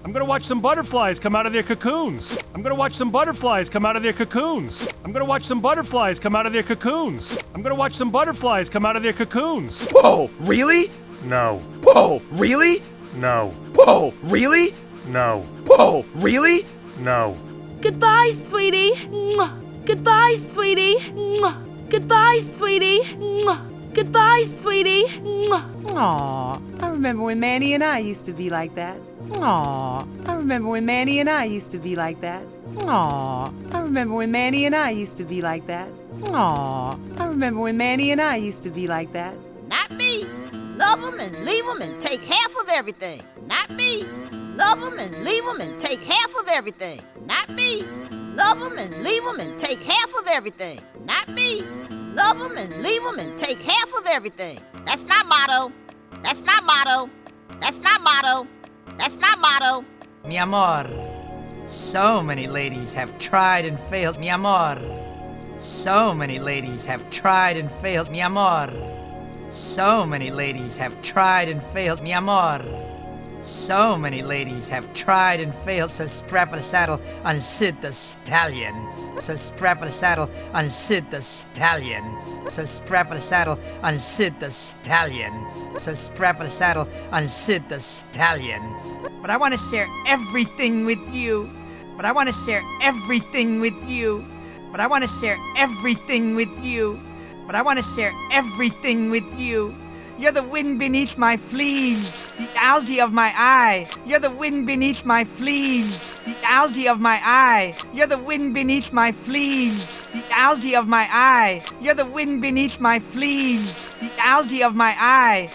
I'm gonna watch some butterflies come out of their cocoons. I'm gonna watch some butterflies come out of their cocoons. I'm gonna watch some butterflies come out of their cocoons. I'm gonna watch some butterflies come out of their cocoons. Whoa, really? No. Whoa, really? No. Whoa, really? No. Whoa, really? No. Goodbye, sweetie. Mwah. Goodbye, sweetie. Mwah. Goodbye, sweetie. Mwah. Goodbye, sweetie. Mwah. Aw, I remember when Manny and I used to be like that. Aw, I remember when Manny and I used to be like that. Aw, I remember when Manny and I used to be like that. Aw, I remember when Manny and I used to be like that. Not me. Love 'em and leave 'em and take half of everything. Not me. Love 'em and leave 'em and take half of everything. Not me. Love 'em and leave 'em and take half of everything. Not me. Love 'em and leave 'em and take half of everything. That's my motto. That's my motto. That's my motto. That's my motto. Mi amor. So many ladies have tried and failed, mi amor. So many ladies have tried and failed, mi amor. So many ladies have tried and failed, mi amor. So many ladies have tried and failed, so strap a saddle on Sid the Stallion. So strap a saddle on Sid the Stallion. So strap a saddle on Sid the Stallion. So strap a saddle on Sid the Stallion. But I want to share everything with you. But I want to share everything with you. But I want to share everything with you. But I want to share everything with you. You're the wind beneath my fleas, the algae of my eye. You're the wind beneath my fleas, the algae of my eye. You're the wind beneath my fleas, the algae of my eye. You're the wind beneath my fleas, the algae of my eye.